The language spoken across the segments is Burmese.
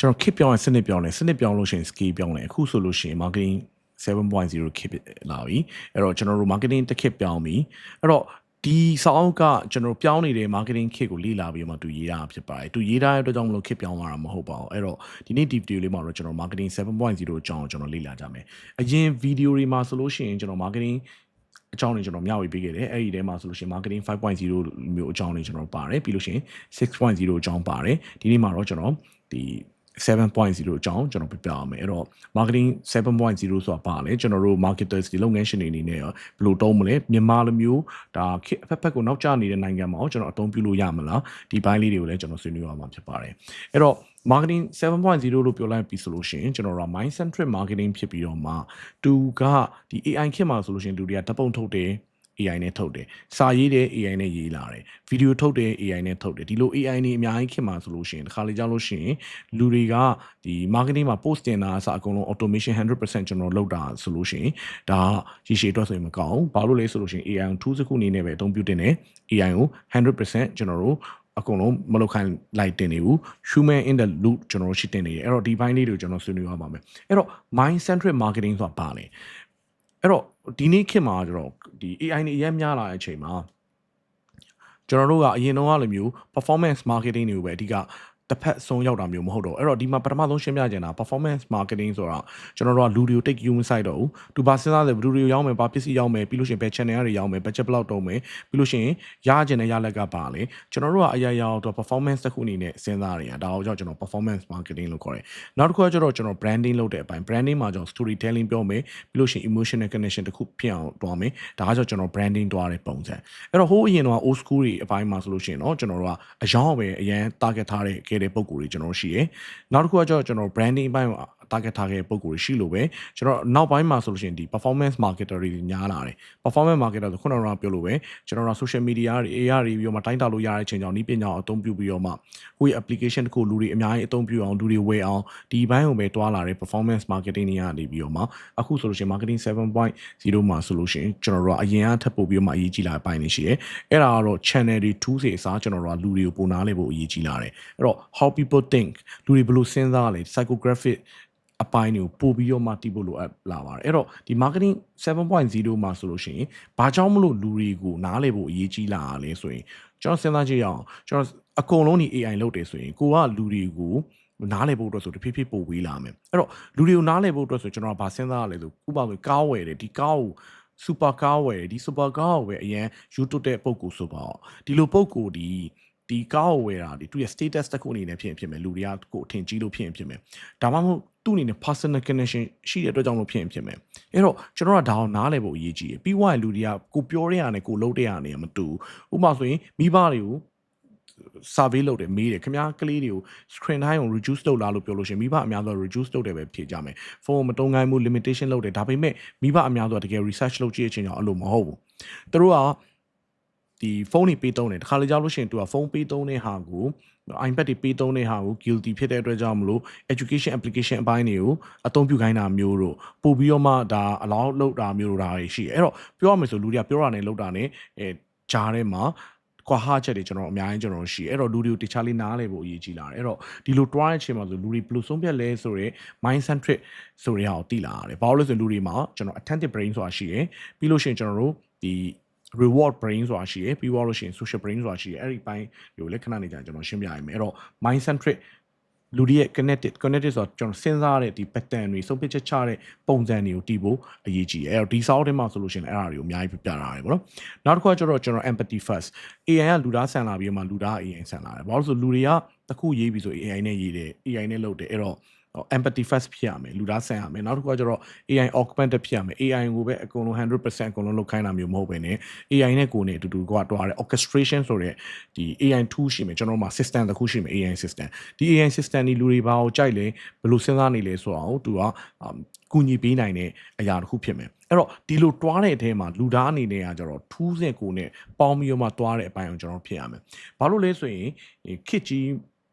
ကျွန်တော် keep ပြောင်းရင်စနစ်ပြောင်းတယ်စနစ်ပြောင်းလို့ရှိရင် skill ပြောင်းတယ်အခုဆိုလို့ရှိရင် marketing 7.0 keep လာပြီအဲ့တော့ကျွန်တော်တို့ marketing တစ် keep ပြောင်းပြီအဲ့တော့ဒီစာအုပ်ကကျွန်တော်ပြောင်းနေတဲ့ marketing kit ကိုလေ့လာပြီးမှသူရေးတာဖြစ်ပါတယ်သူရေးထားတဲ့အတွက်ကြောင့်မလို့ kit ပြောင်းလာတာမဟုတ်ပါဘူးအဲ့တော့ဒီနေ့ဒီ video လေးမှာတော့ကျွန်တော် marketing 7.0 အကြောင်းကိုကျွန်တော်လေ့လာကြမယ်အရင် video တွေမှာဆိုလို့ရှိရင်ကျွန်တော် marketing အကြောင်းတွေကျွန်တော်မျှဝေပေးခဲ့တယ်အဲ့ဒီထဲမှာဆိုလို့ရှိရင် marketing 5.0 မျိုးအကြောင်းတွေကျွန်တော်ပါတယ်ပြီးလို့ရှိရင် 6.0 အကြောင်းပါတယ်ဒီနေ့မှာတော့ကျွန်တော်ဒီ7.0 အကြောင်းကျွန်တော်ပြပြအောင်မယ်အဲ့တော့ marketing 7.0 ဆိုတာပါလေကျွန်တော်တို့ marketers ဒီလုပ်ငန်းရှင်တွေအနေနဲ့ဘယ်လိုတုံးမလဲမြန်မာလိုမျိုးဒါအဖက်ဖက်ကိုနောက်ကျနေတဲ့နိုင်ငံမှာကျွန်တော်အသုံးပြုလို့ရမလားဒီဘိုင်းလေးတွေကိုလည်းကျွန်တော်ဆွေးနွေးရမှာဖြစ်ပါတယ်အဲ့တော့ marketing 7.0 လို့ပြောလိုက်ပြီးဆိုလို့ရှိရင်ကျွန်တော်တို့ mind centric marketing ဖြစ်ပြီးတော့မှသူကဒီ AI ခေတ်မှာဆိုလို့ရှိရင်လူတွေကဓာတ်ပုံထုတ်တယ်AI နဲ့ထုတ်တယ်စာရေးတဲ့ AI နဲ့ရေးလာတယ်ဗီဒီယိုထုတ်တဲ့ AI နဲ့ထုတ်တယ်ဒီလို AI နေအများကြီးခင်မှာဆိုလို့ရှိရင်တစ်ခါလေကြောက်လို့ရှိရင်လူတွေကဒီ marketing မှာ post တင်တာအစအကုန်လုံး automation 100% ကျွန်တော်လုပ်တာဆိုလို့ရှိရင်ဒါရည်ရှည်အတွက်ဆိုရင်မကောင်းဘာလို့လဲဆိုလို့ရှိရင် AI ကို tool စခုအနေနဲ့ပဲအသုံးပြုတင်တယ် AI ကို 100% ကျွန်တော်တို့အကုန်လုံးမလုပ်ခိုင်းလိုက်တင်နေဘူး human in the loop ကျွန်တော်တို့ရှိတင်နေတယ်အဲ့တော့ဒီဘိုင်းလေးတွေကိုကျွန်တော်ဆွေးနွေးရပါမယ်အဲ့တော့ mind centric marketing ဆိုတာပါလေအဲ့တော့ဒီနေ့ခေတ်မှာကျတော့ဒီ AI နေအများများလာတဲ့အချိန်မှာကျွန်တော်တို့ကအရင်တော့လိုမျိုး performance marketing တွေကိုပဲအဓိကတစ်ဖက်ဆုံးရောက်တာမျိုးမဟုတ်တော့အဲ့တော့ဒီမှာပထမဆုံးရှင်းပြချင်တာ performance marketing ဆိုတာကျွန်တော်တို့ကလူတွေကို take you inside တော့ဘူးသူပါစဉ်းစားတယ်ဘယ်သူတွေရောက်မယ်ဘာပစ္စည်းရောက်မယ်ပြီးလို့ရှိရင်ဘယ် channel တွေရောက်မယ် budget ဘယ်လောက်တုံးမယ်ပြီးလို့ရှိရင်ရချင်တဲ့ရလက်ကပါလေကျွန်တော်တို့ကအရာရာတော့ performance တစ်ခုအနေနဲ့စဉ်းစားနေတာဒါကိုကြောင့်ကျွန်တော် performance marketing လို့ခေါ်တယ်နောက်တစ်ခုကကျတော့ကျွန်တော် branding လုပ်တဲ့အပိုင်း branding မှာကျွန်တော် storytelling ပြောမယ်ပြီးလို့ရှိရင် emotional connection တစ်ခုဖြစ်အောင်တွားမယ်ဒါကကြောင့်ကျွန်တော် branding တွားတဲ့ပုံစံအဲ့တော့ဟိုးအရင်တော့ old school တွေအပိုင်းမှာဆိုလို့ရှိရင်တော့ကျွန်တော်တို့ကအယောင်ပဲအရန် target ထားတဲ့ပုံကိုယ်တွေကျွန်တော်ရှိရယ်နောက်တစ်ခုကကျတော့ကျွန်တော် branding အပိုင်းကို target ထားခဲ့ပုံကိုယ်ရှိလို့ပဲကျွန်တော်နောက်ပိုင်းမှာဆိုလို့ရှိရင်ဒီ performance marketer တွေညားလာတယ် performance marketer ဆိုခုနကပြောလို့ပဲကျွန်တော်တို့ social media တွေ AR တွေပြီးတော့မှတိုင်းတာလို့ရတဲ့အချိန်ကြောင့်ဤပညာကိုအသုံးပြုပြီးတော့မှကိုယ့်ရဲ့ application တစ်ခုလူတွေအများကြီးအသုံးပြုအောင်လူတွေဝယ်အောင်ဒီဘိုင်းကိုပဲတွားလာတဲ့ performance marketing တွေကနေပြီးတော့မှအခုဆိုလို့ရှိရင် marketing 7.0 မှာဆိုလို့ရှိရင်ကျွန်တော်တို့ကအရင်ကထပ်ပို့ပြီးတော့မှအရေးကြီးလာတဲ့အပိုင်းတွေရှိတယ်အဲ့ဒါကတော့ channel တွေ tools တွေအစားကျွန်တော်တို့ကလူတွေကိုပုံနာလေဖို့အရေးကြီးလာတယ်အဲ့တော့ how people think လူတွေဘယ်လိုစဉ်းစားလဲ psychographic အပိုင်းတွေကိုပို့ပြီးတော့မှတည်ဖို့လိုအပ်လာပါတယ်အဲ့တော့ဒီ marketing 7.0 မှာဆိုလို့ရှိရင်ဘာကြောင့်မလို့လူတွေကိုနားလည်ဖို့အရေးကြီးလာလဲဆိုရင်ကျွန်တော်စဉ်းစားကြည့်ရအောင်ကျွန်တော်အကုန်လုံးဒီ AI လုပ်တယ်ဆိုရင်ကိုကလူတွေကိုနားလည်ဖို့အတွက်ဆိုတဖြည်းဖြည်းပို့ဝေးလာမယ်အဲ့တော့လူတွေကိုနားလည်ဖို့အတွက်ဆိုကျွန်တော်ကဘာစဉ်းစားရလဲဆိုဥပမာကားဝယ်တယ်ဒီကားကိုsuper car ဝယ်တယ်ဒီ super car ကိုပဲအရင် YouTube တဲ့ပုံကိုဆိုပါတော့ဒီလိုပုံကိုဒီကားကိုဝယ်တာဒီသူရဲ့ status တစ်ခုအနေနဲ့ဖြစ်မယ်လူတွေကကိုအထင်ကြီးလို့ဖြစ်မယ်ဒါမှမဟုတ်သူ့အနေနဲ့ personal connection ရှိတဲ့အတွက်ကြောင့်လို့ဖြစ်မယ်အဲ့တော့ကျွန်တော်ကဒါအောင်နားလည်ဖို့အရေးကြီးတယ်ပြီးွားရင်လူတွေကကိုပြောတဲ့ဟာနဲ့ကိုလုပ်တဲ့ဟာနဲ့မတူဥပမာဆိုရင်မိဘတွေကို survey လုပ်တယ်မေးတယ်ခင်ဗျားကလေးတွေကို screen time ကို reduce လုပ်လာလို့ပြောလို့ရှိရင်မိဘအများဆုံး reduce လုပ်တယ်ပဲဖြေကြမယ်ဖုန်းမတုံးခိုင်းမှု limitation လုပ်တယ်ဒါပေမဲ့မိဘအများဆုံးတကယ် research လုပ်ကြည့်တဲ့အချိန်ကြောင့်အဲ့လိုမဟုတ်ဘူးသူတို့ကဒီဖုန်းတွေပေးသုံးတယ်တခါလေကြောက်လို့ရှိရင်သူကဖုန်းပေးသုံးတဲ့ဟာကို iPad တွေပေးသုံးတဲ့ဟာကို guilty ဖြစ်တဲ့အတွက်ကြောင့်မလို့ education application အပိုင်းတွေကိုအသုံးပြုခိုင်းတာမျိုးတို့ပို့ပြီးတော့မှဒါ allow လုပ်တာမျိုးတို့ဒါတွေရှိတယ်အဲ့တော့ပြောရမယ်ဆိုလူတွေကပြောတာနဲ့လုပ်တာနဲ့ကြားထဲမှာကွာဟာချက်တွေကျွန်တော်အများကြီးကျွန်တော်ရှိအဲ့တော့လူတွေကိုတခြားလေးနားလဲဖို့အရေးကြီးလာတယ်အဲ့တော့ဒီလိုတွားတဲ့အချိန်မှာဆိုလူတွေဘယ်လိုဆုံးဖြတ်လဲဆိုတော့ mind centric ဆိုတဲ့ဟာကိုသိလာရတယ်ဘာလို့လဲဆိုလူတွေမှာကျွန်တော် attentive brain ဆိုတာရှိရယ်ပြီးလို့ရှိရင်ကျွန်တော်တို့ဒီ reward brain ဆိုတာရှိရယ်ပြီးလို့ရှိရင် social brain ဆိုတာရှိရယ်အဲ့ဒီပိုင်းကိုလက္ခဏာနေကြကျွန်တော်ရှင်းပြရမယ်အဲ့တော့ mind centric လူတွေရဲ့ connected ဆိုတော့ကျွန်တော်စဉ်းစားတဲ့ဒီ pattern တွေဆုံးဖြတ်ချက်ချတဲ့ပုံစံတွေကိုတည်ဖို့အရေးကြီးတယ်အဲ့တော့ဒီ sound ထဲမှာဆိုလို့ရှိရင်အဲ့ဒါတွေကိုအများကြီးပြတာရတယ်ပေါ့နော်နောက်တစ်ခုကကျတော့ကျွန်တော် empathy first AI ကလူသားဆန်လာပြီးမှလူသား AI ဆန်လာတယ်ဘာလို့ဆိုလူတွေကတခုရေးပြီးဆို AI နဲ့ရေးတယ် AI နဲ့လုပ်တယ်အဲ့တော့empathy first ဖြစ်ရမယ်လူသားဆန်ရမယ်နောက်တစ်ခုကကျတော့ AI augmented ဖြစ်ရမယ် AI ကိုပဲအကုန်လုံး 100% အကုန်လုံးလုပ်ခိုင်းတာမျိုးမဟုတ်ဘဲね AI နဲ့ကိုယ်နဲ့အတူတူကတွားတယ် orchestration ဆိုတဲ့ဒီ AI tool ရှိမယ်ကျွန်တော်တို့မှာ system တစ်ခုရှိမယ် AI system ဒီ AI system ဒီလူတွေဘာကိုကြိုက်လဲဘယ်လိုစဉ်းစားနေလဲဆိုတော့သူကကူညီပေးနိုင်တဲ့အရာတစ်ခုဖြစ်မယ်အဲ့တော့ဒီလိုတွားတဲ့အထဲမှာလူသားအနေနဲ့ကကျတော့ထူးစင်ကိုနဲ့ပေါင်းပြီးတော့မှတွားတဲ့အပိုင်းကိုကျွန်တော်ဖြစ်ရမယ်ဘာလို့လဲဆိုရင်ခစ်ကြီ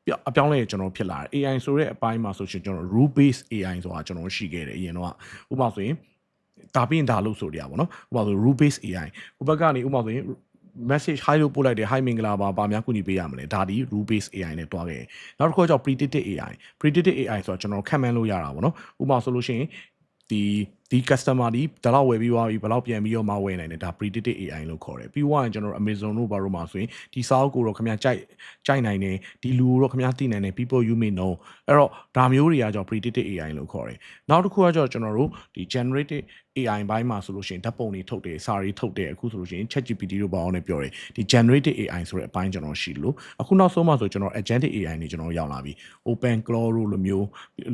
းအပြောင်းလဲကျွန်တော်ဖြစ်လာတယ် AI ဆိုတဲ့အပိုင်းမှာဆိုရှင်ကျွန်တော် rule based AI ဆိုတာကျွန်တော်ရှိခဲ့တယ်အရင်တော့ဥပမာဆိုရင်ဒါပြီးရင်ဒါလို့ဆိုကြပါဘောနော်ဥပမာဆို rule based AI ဟိုဘက်ကနေဥပမာဆိုရင် message hi လို့ပို့လိုက်တယ် hi မင်္ဂလာပါများကူညီပေးရမလဲဒါဒီ rule based AI နဲ့တွားခဲ့နောက်တစ်ခုကကြောင့် predictive AI ဆိုတော့ကျွန်တော်ခံမှန်းလို့ရတာပေါ့နော်ဥပမာဆိုလို့ရှိရင်ဒီ customer ဒီဒါတော့ဝယ်ပြီးသွားပြီဘယ်တော့ပြန်ပြီးတော့မှဝယ်နိုင်တယ်ဒါ predictive AI လို့ခေါ်တယ်ပြီးတော့ကျွန်တော် Amazon တို့ဘာလို့မှာဆိုရင်ဒီစာအုပ်ကိုတော့ခင်ဗျာကြိုက်နိုင်တယ်ဒီလူကိုတော့ခင်ဗျာသိနိုင်တယ် people you may know အဲ့တော့ဒါမျိုးတွေကကြောင့် predictive AI လို့ခေါ်တယ်နောက်တစ်ခုကကြောင့်ကျွန်တော်တို့ဒီ generative AI ဘိုင်းမှာဆိုလို့ရှိရင်ဓာတ်ပုံတွေထုတ်တယ်စာတွေထုတ်တယ်အခုဆိုလို့ရှိရင် ChatGPT တို့ဘာအောင်နဲ့ပြောတယ်ဒီ generative AI ဆိုတဲ့အပိုင်းကျွန်တော်ရှိလို့အခုနောက်ဆုံးမှဆိုကျွန်တော် agentic AI နေကျွန်တော်ရောက်လာပြီ Open Claude တို့လိုမျိုး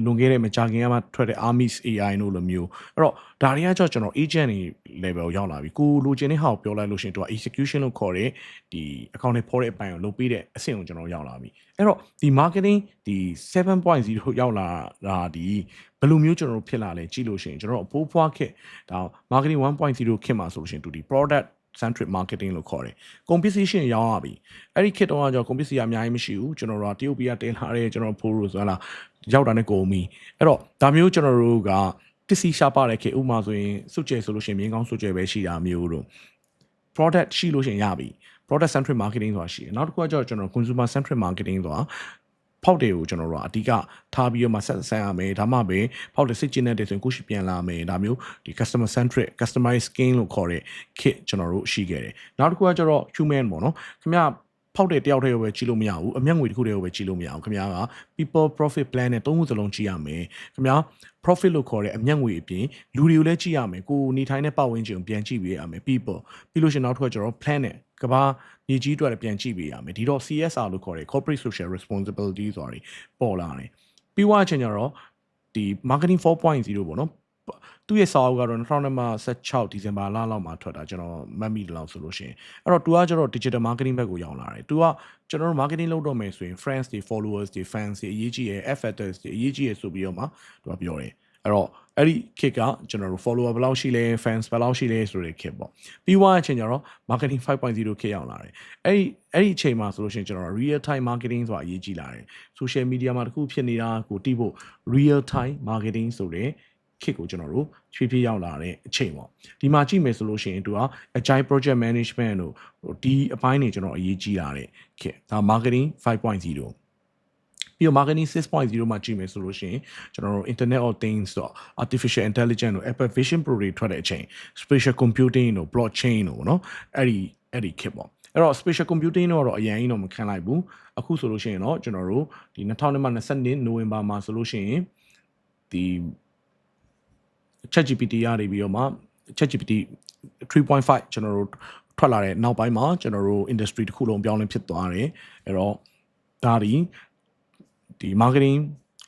လွန်ခဲ့တဲ့မကြာခင်ကမှထွက်တဲ့ Armis AI တို့လိုမျိုးအဲ့တော့ဒါတွေကကြောင့်ကျွန်တော် agent တွေ level ရောက်လာပြီကိုလိုချင်တဲ့ဟာကိုပြောလိုက်လို့ရှိရင်သူက execution လို့ခေါ်တဲ့ဒီ account တွေဖော်တဲ့အပိုင်းကိုလုပ်ပေးတဲ့အဆင့်ကိုကျွန်တော်ရောက်လာပြီအဲ့တော့ဒီ marketing ဒီ 7.0 ရောက်လာတာဒီဘယ်လိုမျိုးကျွန်တော်တို့ဖြစ်လာလဲကြည့်လို့ရှိရင်ကျွန်တော်အဖိုးဖွားခက်ဒါ marketing 1.0 ခက်မှာဆိုလို့ရှိရင်သူဒီ product centric marketing လို့ခေါ်တယ်။ competition ရောင်းရပြီ။အဲ့ဒီခေတ်တုန်းကကျွန်တော် competition အများကြီးမရှိဘူး။ကျွန်တော်တို့ကတရုတ်ပြည်ကတင်လာတဲ့ကျွန်တော်ဖိုးလို့ဆိုလားရောက်တာနဲ့ကုန်ပြီ။အဲ့တော့ဒါမျိုးကျွန်တော်တို့ကပစ္စည်းရှားပါတဲ့ခေတ်ဥပမာဆိုရင်စုကျဲဆိုလို့ရှိရင်မြင်းကောင်းစုကျဲပဲရှိတာမျိုးတို့ product ရှိလို့ရှိရင်ရပြီ။ product centric marketing ဆိုတာရှိတယ်။နောက်တစ်ခုကကျွန်တော် consumer centric marketing ဆိုတာဖောက်တယ်ကိုကျွန်တော်တို့ကအဓိကထားပြီးတော့မှဆက်ဆံရမယ်ဒါမှပဲဖောက်တယ်စိတ်ကျဉ်တဲ့ဆိုရင်ကိုရှိပြန်လာမယ်ဒါမျိုးဒီ customer centric customize skin လို့ခေါ်တဲ့ kit ကျွန်တော်တို့ရှိခဲ့တယ်နောက်တစ်ခုကကျတော့ human ပေါ့နော်ခင်ဗျဖောက်တဲ့တယောက်တည်းကိုပဲကြီးလို့မရဘူးအမျက်ငွေတစ်ခုတည်းကိုပဲကြီးလို့မရဘူးခင်ဗျာက people profit plan နဲ့သုံးခုစလုံးကြီးရမယ်ခင်ဗျာ profit လို့ခေါ်တဲ့အမျက်ငွေအပြင်လူတွေကိုလည်းကြီးရမယ်ကိုနေထိုင်တဲ့ပတ်ဝန်းကျင်ကိုပြန်ကြည့်ပေးရမယ် people ပြီးလို့ရှိရင်နောက်တစ်ခုကကျတော့ plan နဲ့ကဘာမြေကြီးအတွက်လည်းပြန်ကြည့်ပေးရမယ်ဒီတော့ CSR လို့ခေါ်တဲ့ corporate social responsibility ဆိုတာပေါ်လာတယ်ပြီးွားချင်းကျတော့ဒီ marketing 4.0 ပေါ့နော်သူ့ရဲ့စာအုပ်ကတော့2016ဒီဇင်ဘာလလောက်မှာထွက်တာကျွန်တော်မှတ်မိတယ်လို့ဆိုလို့ရှိရင်အဲ့တော့သူကကျတော့ digital marketing ဘက်ကိုရောက်လာတယ်သူကကျွန်တော်တို့ marketing လုပ်တော့မယ်ဆိုရင် friends တွေ followers တွေ fans တွေအရေးကြီးရယ် factors တွေအရေးကြီးရယ်ဆိုပြီးတော့မှသူကပြောတယ်အဲ့တော့အဲ့ဒီ kit ကကျွန်တော်တို့ follower ဘယ်လောက်ရှိလဲ fans ဘယ်လောက်ရှိလဲဆိုတဲ့ kit ပေါ့ပြီးွားအချိန်ကျတော့ marketing 5.0 kit ရောက်လာတယ်အဲ့ဒီအချိန်မှာဆိုလို့ရှိရင်ကျွန်တော် real time marketing ဆိုတာအရေးကြီးလာတယ် social media မှာတခုဖြစ်နေတာကိုတိဖို့ real time marketing ဆိုတဲ့ခစ်ကိုကျွန်တော်တို့ဖြည်းဖြည်းရောက်လာတဲ့အချိန်ပေါ့ဒီမှာကြည့်မယ်ဆိုလို့ရှိရင်သူက agile project management တို့ဒီအပိုင်းတွေကျွန်တော်အရေးကြီးလာတဲ့ခစ်ဒါ marketing 5.0ပြီးတော့ marketing 6.0မှာကြည့်မယ်ဆိုလို့ရှိရင်ကျွန်တော်တို့ internet of things တော့ artificial intelligence တို့ Apple Vision Pro တွေထွက်တဲ့အချိန် spatial computing တို့ blockchain တို့เนาะအဲ့ဒီခစ်ပေါ့အဲ့တော့ spatial computing တော့အရင်အင်းတော့မခံလိုက်ဘူးအခုဆိုလို့ရှိရင်တော့ကျွန်တော်တို့ဒီ2022နိုဝင်ဘာမှာဆိုလို့ရှိရင်ဒီ ChatGPT ရနေပြီးတော့မှ ChatGPT 3.5ကျွန်တော်တို့ထွက်လာတဲ့နောက်ပိုင်းမှာကျွန်တော်တို့ industry တစ်ခုလုံးပြောင်းလဲဖြစ်သွားတယ်အဲ့တော့ဒါဒီ marketing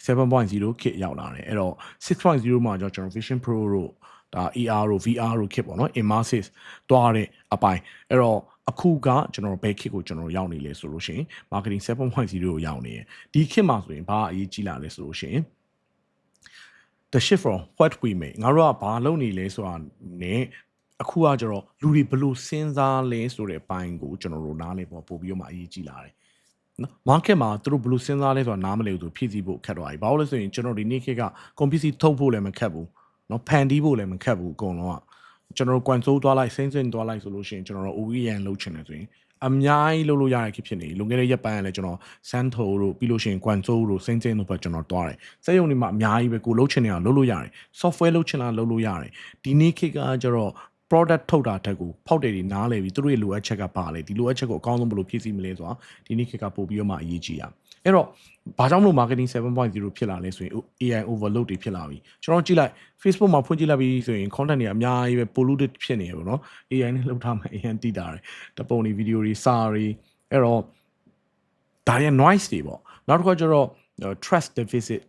7.0 kit ရောက်လာတယ်အဲ့တော့ 6.0 မှာကျွန်တော် Vision Pro တို့ဒါ AR တို့ VR တို့ kit ပေါ့နော် immersive တွားတဲ့အပိုင်းအဲ့တော့အခုကကျွန်တော်ဘယ် kit ကိုကျွန်တော်ရောက်နေလဲဆိုလို့ရှိရင် marketing 7.0 ကိုရောက်နေတယ်ဒီ kit မှာဆိုရင်ဘာအရေးကြီးလာလဲဆိုလို့ရှိရင်the shift from what we make ငါတို့ကဘာလုပ်နေလဲဆိုတာနဲ့အခုကကျတော့လူတွေဘယ်လိုစဉ်းစားလဲဆိုတဲ့ပိုင်းကိုကျွန်တော်တို့နားလည်ပို့ပြီးတော့မှအရေးကြီးလာတယ်နော် market မှာသူတို့ဘယ်လိုစဉ်းစားလဲဆိုတာနားမလည်ဘူးဆိုဖြည့်ဆည်းဖို့ခက်သွားပြီဘာလို့လဲဆိုရင်ကျွန်တော်ဒီနေ့ခေတ်က computer ထုတ်ဖို့လည်းမခက်ဘူးနော်ဖန်တီးဖို့လည်းမခက်ဘူးအကုန်လုံးကကျွန်တော်တို့ ကွန်ဆိုးသွားလိုက်စင်းစင်းသွားလိုက်ဆိုလို့ရှိရင်ကျွန်တော်တို့ OEM လုပ်ချင်တယ်ဆိုရင်အများကြီးလုပ်လို့ရတဲ့ခေတ်ဖြစ်နေလွန်ခဲ့တဲ့ရက်ပိုင်းကလည်းကျွန်တော် Santo တို့ပြီးလို့ရှိရင် Guangzhou တို့ Shenzhen တို့ပဲကျွန်တော်တွားတယ်စက်ရုံတွေမှာအများကြီးပဲကိုလုပ်ချင်နေတာလုပ်လို့ရတယ် software လုပ်ချင်တာလုပ်လို့ရတယ်ဒီနေ့ခေတ်ကကျတော့ product ထုတ်တာတက်ကိုဖောက်တယ်တွေနားလဲပြီးသူတို့ရဲ့လိုအပ်ချက်ကပါလေဒီလိုအပ်ချက်ကိုအကောင်းဆုံးဘယ်လိုဖြည့်ဆည်းမလဲဆိုတာဒီနေ့ခေတ်ကပို့ပြီးတော့မှအရေးကြီးရအဲ့တော့ဘာကြောင့်မလို့ marketing 7.0 ဖြစ်လာလဲဆိုရင် AI overload တွေဖြစ်လာပြီကျွန်တော်ကြည့်လိုက် Facebook မှာဖွင့်ကြည့်လိုက်ပြီးဆိုရင် content တွေအများကြီးပဲ polluted ဖြစ်နေရပေါ့နော် AI နဲ့လုပ်ထားမှ AI တိတာတယ်တပုံတွေ video တွေစာတွေအဲ့တော့ဒါရဲ့ noise တွေပေါ့နောက်တစ်ခါကျတော့ trust deficit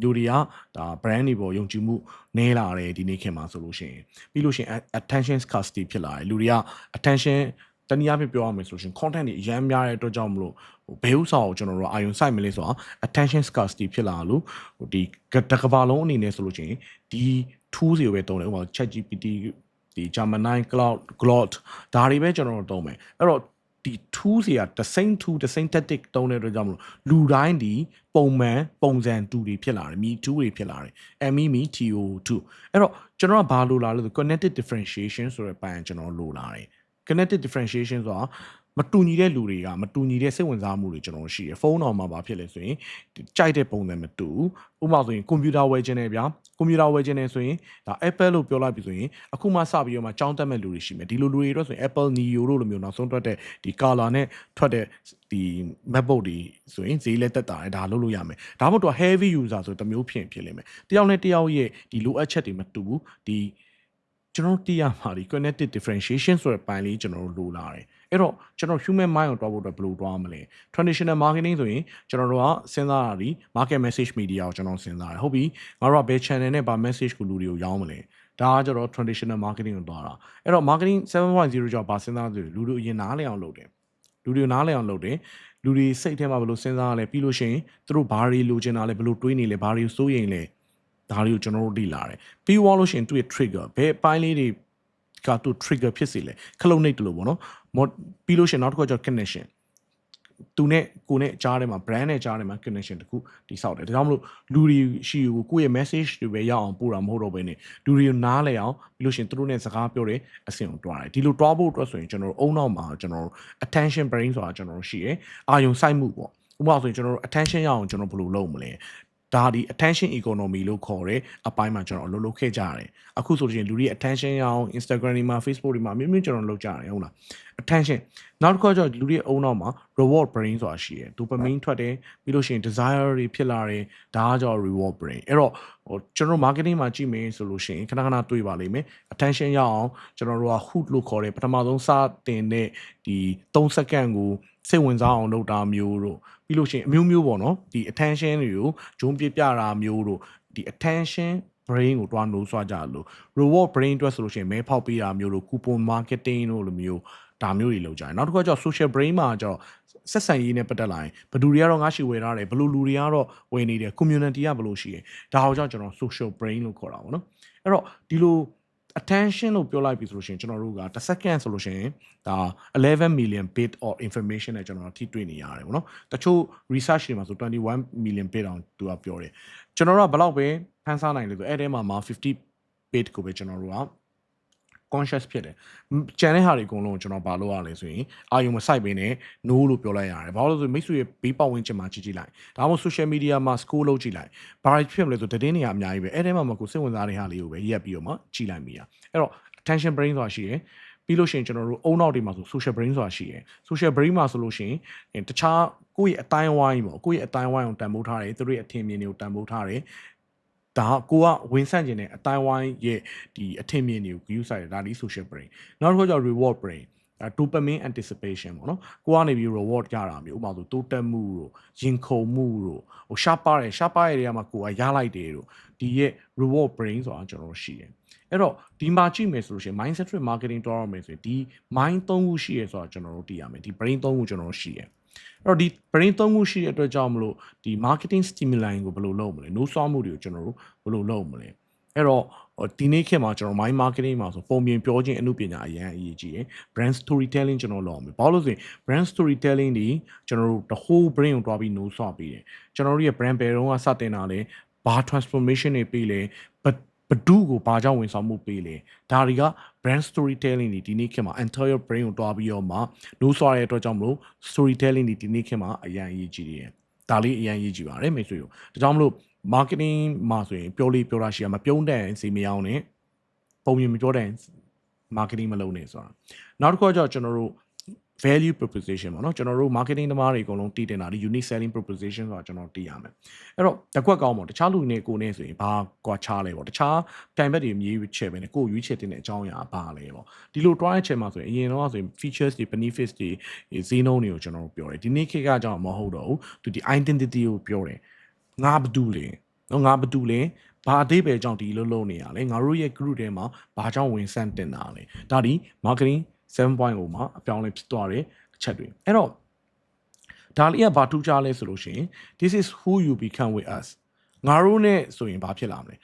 လူတွေကဒါ brand တွေပေါ်ယုံကြည်မှုနည်းလာတယ်ဒီနေ့ခေတ်မှာဆိုလို့ရှိရင်ပြီးလို့ရှိရင် attention scarcity ဖြစ်လာတယ်လူတွေက attention တနည်းအားဖြင့်ပြောရမယ်ဆိုလို့ရှိရင် content တွေအများများတဲ့အတွက်ကြောင့်မလို့ဘယ်ဥစ္စာကိုကျွန်တော်တို့အာရုံစိုက်မလဲဆိုတာ attention scarcity ဖြစ်လာလို့ဒီတကဘာလုံးအနေနဲ့ဆိုလို့ရှိရင်ဒီ tools တွေပဲတုံးတယ်ဥပမာ ChatGPT ဒီ Gemini Claude ဒါတွေပဲကျွန်တော်တို့တုံးမယ်အဲ့တော့ဒီ tools တွေက the same tool the same tactic တုံးတဲ့အတွက်ကြောင့်မလို့လူတိုင်းဒီပုံမှန်ပုံစံတူတွေဖြစ်လာတယ် me too တွေဖြစ်လာတယ် me to 2အဲ့တော့ကျွန်တော်ကဘာလိုလာလဲဆို cognitive differentiation ဆိုတဲ့ပိုင်းကျွန်တော်လိုလာတယ် cognitive differentiation ဆိုတာမတူညီတဲ့လူတွေကမတူညီတဲ့စိတ်ဝင်စားမှုတွေကျွန်တော်ရှိတယ်ဖုန်းတော်မှာဘာဖြစ်လဲဆိုရင်ကြိုက်တဲ့ပုံစံမတူဥပမာဆိုရင်ကွန်ပျူတာဝယ်ခြင်းနဲ့ဗျာကွန်ပျူတာဝယ်ခြင်းနဲ့ဆိုရင်ဒါ Apple လို့ပြောလိုက်ပြီဆိုရင်အခုမှစပြီးတော့မှကြောင်းတက်မဲ့လူတွေရှိမယ်ဒီလိုလူတွေတော့ဆိုရင် Apple Neo လို့လိုမျိုးနောက်ဆုံးထွက်တဲ့ဒီ color နဲ့ထွက်တဲ့ဒီ MacBook တွေဆိုရင်ဈေးလက်သက်တာတယ်ဒါလုပ်လို့ရမယ်ဒါမှမဟုတ်တော့ heavy user ဆိုတမျိုးဖြစ်လိမ့်မယ်တယောက်နဲ့တယောက်ရဲ့ဒီလိုအပ်ချက်တွေမတူဘူးဒီကျွန်တော်သိရမှာဒီ cognitive differentiation ဆိုတဲ့ပိုင်းလေးကျွန်တော်တို့လိုလာတယ်အဲ့တော့ကျွန်တော် human mind ကိုတွားဖို့အတွက်ဘယ်လိုတွားမလဲ traditional marketing ဆိုရင်ကျွန်တော်တို့ကစဉ်းစားတာဒီ market message media ကိုကျွန်တော်စဉ်းစားတယ်ဟုတ်ပြီငါတို့ကဘယ် channel နဲ့ဗာ message ကိုလူတွေကိုရောင်းမလဲဒါကကျတော့ traditional marketing ကိုတွားတာအဲ့တော့ marketing 7.0ကျော်ဗာစဉ်းစားဆိုလူတို့အရင်နားလည်အောင်လုပ်တယ်လူတွေနားလည်အောင်လုပ်တယ်လူတွေစိတ်ထဲမှာဘယ်လိုစဉ်းစားရလဲပြီးလို့ရှိရင်သူတို့ဘာတွေလိုချင်တာလဲဘယ်လိုတွေးနေလဲဘာတွေစိုးရိမ်လဲဒါတွေကိုကျွန်တော်တို့သိလာတယ်ပြီးသွားလို့ရှိရင်သူ့ရဲ့ trigger ဘယ်အပိုင်းလေးတွေကသူ trigger ဖြစ်စေလဲခလုံးနှိပ်တယ်လို့ပေါ့နော်ပြီးလို့ရှိရင်နောက်တစ်ခုကကျ connection သူနဲ့ကိုနဲ့ကြားထဲမှာ brand နဲ့ကြားထဲမှာ connection တခုတိဆောက်တယ်ဒါကြောင့်မလို့လူတွေရှိကိုကိုယ့်ရဲ့ message တွေပဲရအောင်ပို့တာမဟုတ်တော့ဘဲနဲ့လူတွေကိုနားလည်အောင်ပြီးလို့ရှိရင်သူတို့နဲ့စကားပြောတယ်အဆင့်ကိုတွားတယ်ဒီလိုတွားဖို့အတွက်ဆိုရင်ကျွန်တော်တို့အုံနောက်မှာကျွန်တော်တို့ attention brain ဆိုတာကျွန်တော်တို့ရှိတယ်အာယုံစိုက်မှုပေါ့ဥပမာဆိုရင်ကျွန်တော်တို့ attention ရအောင်ကျွန်တော်ဘယ်လိုလုပ်မလဲဒါဒီ attention economy လို့ခေါ်တဲ့အပိုင်းမှာကျွန်တော်လုပ်ခဲ့ကြရတယ်အခုဆိုရင်လူတွေ attention ရအောင် Instagram တွေမှာ Facebook တွေမှာအမျိုးကျွန်တော်လုပ်ကြရတယ်ဟုတ်လား attention နောက်တစ်ခါကျတော့လူတွေအုံနောက်မှာ reward brain ဆိုတာရှိတယ် dopamine ထွက်တယ်ပြီးလို့ရှိရင် desire တွေဖြစ်လာတယ်ဒါကကြောင့် reward brain အဲ့တော့ကျွန်တော် marketing မှာကြည့်မယ်ဆိုလို့ရှိရင်ခဏခဏတွေ့ပါလိမ့်မယ် attention ရအောင်ကျွန်တော်တို့က hook လို့ခေါ်တဲ့ပထမဆုံးစတင်တဲ့ဒီ3စက္ကန့်ကိုစိတ်ဝင်စားအောင်လုပ်တာမျိုးတို့ပြီးလို့ရှိရင်အမျိုးမျိုးပေါ့နော်ဒီ attention တွေကိုဂျုံပြပြတာမျိုးတို့ဒီ attention brain ကိုတွားလို့ဆွာကြလို့ reward brain အတွက်ဆိုလို့ရှိရင်မဲဖောက်ပေးတာမျိုးတို့ coupon marketing တို့လိုမျိုးဒါမျိုးတွေလုပ်ကြတယ်နောက်တစ်ခါကျတော့ social brain မှာကျတော့ဆက်ဆံရေးနဲ့ပတ်သက်လာရင်ဘယ်သူတွေကတော့ငါရှိဝယ်ထားတယ်ဘယ်လိုလူတွေကတော့ဝယ်နေတယ် community ကဘယ်လိုရှိတယ်ဒါကိုကြောင့်ကျွန်တော် social brain လို့ခေါ်တာပေါ့နော်အဲ့တော့ဒီလို attention လို့ပြောလိုက်ပြီဆိုလို့ရှိရင်ကျွန်တော်တို့ကတစ် second ဆိုလို့ရှိရင်ဒါ11 million bit of information နဲ့ကျွန်တော်ထိတွေ့နေရတယ်ပေါ့နော်တချို့ research တွေမှာဆို21 million bit အောင်သူကပြောတယ်ကျွန်တော်တို့ကဘယ်လောက်ပဲဖန်ဆားနိုင်လဲဆိုအဲ့ထဲမှာ50 bit ကိုပဲကျွန်တော်တို့ကconscious ဖြစ်တယ်ကျန်တဲ့ဟာတွေအကုန်လုံးကျွန်တော်ဘာလုပ်ရလဲဆိုရင်အာယုံမဆိုင်ပင်နဲ့ no လို့ပြောလိုက်ရတယ်ဘာလို့လဲဆိုမိတ်ဆွေရဲ့ဘေးပတ်ဝန်းကျင်မှာကြည့်လိုက်ဒါမှမဟုတ် social media မှာ scroll လုပ်ကြည့်လိုက်ဘာဖြစ်မလဲဆိုသတင်းတွေကအများကြီးပဲအဲ့ထဲမှာကိုစိတ်ဝင်စားတဲ့ဟာလေးကိုပဲရက်ပြီးတော့မှကြည့်လိုက်မိတာအဲ့တော့ attention brain ဆိုတာရှိတယ်ပြီးလို့ရှိရင်ကျွန်တော်တို့အုံနောက်တွေမှာဆို social brain ဆိုတာရှိတယ် social brain မှာဆိုလို့ရှိရင်တခြားကိုယ့်ရဲ့အတိုင်းဝိုင်းပေါ့ကိုယ့်ရဲ့အတိုင်းဝိုင်းကိုတန်ဖိုးထားတယ်သူတို့ရဲ့အထင်မြင်တွေကိုတန်ဖိုးထားတယ်ဒါကိုကဝင်ဆန့်ကျင်တဲ့အတိုင်းဝိုင်းရဲ့ဒီအထင်မြင်တွေကို use ဆိုင်တယ်ဒါဒီ social brain နောက်တစ်ခုကျ reward brain dopamine anticipation ပေါ့နော်ကိုကနေပြီး reward ကြတာမျိုးဥပမာဆိုတိုးတက်မှုတို့ရင်ခုန်မှုတို့ဟိုရှားပါတဲ့နေရာမှာကိုကရလိုက်တယ်တို့ဒီရဲ့ reward brain ဆိုတာကျွန်တော်ရှိတယ်အဲ့တော့ဒီမှာကြည့်မယ်ဆိုလို့ရှိရင် mindset marketing တွားရမယ်ဆိုရင်ဒီ mind 3ခုရှိရဆိုတော့ကျွန်တော်တို့သိရမယ်ဒီ brain 3ခုကျွန်တော်တို့ရှိတယ်အဲ့တော့ဒီ brain 3ခုရှိတဲ့အတွက်ကြောင့်မလို့ဒီ marketing stimuli ကိုဘယ်လိုလုပ်မလဲ no ဆွားမှုတွေကိုကျွန်တော်တို့ဘယ်လိုလုပ်မလဲအဲ့တော့ဒီနေ့ခေတ်မှာကျွန်တော် mind marketing မှာဆိုပုံပြင်ပြောခြင်းအမှုပညာအရင်အရေးကြီးတယ် brand storytelling ကျွန်တော်လုပ်အောင်ဘာလို့ဆိုရင် brand storytelling ဒီကျွန်တော်တို့ the whole brain ကိုတွားပြီး no ဆွားပေးတယ်ကျွန်တော်တို့ရဲ့ brand ဘယ်တော့ကစတင်တာလဲဘာ transformation တွေပေးလဲဘဒုကိုဘာကြောင့်ဝင်ဆောင်မှုပေးလဲဒါတွေက brand storytelling ဒီနေ့ခေတ်မှာ entire brain ကိုတွားပြီးတော့မှ no ဆွားရတဲ့အတွက်ကြောင့်မလို့ storytelling ဒီနေ့ခေတ်မှာအရင်အရေးကြီးတယ်ဒါလေးအရင်ရေးကြည့်ပါတယ်မိတ်ဆွေတို့ဒါကြောင့်မလို့ marketing မှာဆိုရင်ပြောတာရှိရမှာပြုံးတဲ့စီမရောင်းနဲ့ပုံမြင်မပြောတဲ့ marketing မလုပ်နဲ့ဆိုတာနောက်တစ်ခုကကျွန်တော်တို့ value proposition ပေါ့နော်ကျွန်တော်တို့ marketing သမားတွေအကုန်လုံးတည်တင်တာဒီ unique selling proposition ဆိုတာကျွန်တော်တည်ရမယ်အဲ့တော့တစ်ခွက်ကောင်းပေါ့တခြားလူတွေနဲ့ကိုယ်နဲ့ဆိုရင်ဘာကွာခြားလဲပေါ့တခြားတိုင်ဘက်တွေမြည်ချဲ့ပဲနဲ့ကိုယ်ရွေးချယ်တင်တဲ့အကြောင်းအရာဘာလဲပေါ့ဒီလို try ချင်မှာဆိုရင်အရင်တော့ဆိုရင် features တွေ benefits တွေဈေးနှုန်းတွေကိုကျွန်တော်တို့ပြောတယ်ဒီနေ့ခေတ်ကကြောင့်မဟုတ်တော့ဘူးသူဒီ identity ကိုပြောတယ်ငါဘာတူလဲနော်ငါဘာတူလဲဘာအသေးပဲကြောင့်ဒီလိုလုပ်နေရလဲငါတို့ရဲ့ group ထဲမှာဘာကြောင့်ဝင်ဆန့်တင်တာလဲဒါဒီ marketing 7.0 မှာအပြောင်းလဲဖြစ်သွားတယ်အချက်တွေအဲ့တော့ဒါလေးကဘာထူးခြားလဲဆိုလို့ရှိရင် this is who you become with us ငါတို့ ਨੇ ဆိုရင်ဘာဖြစ်လာမလဲ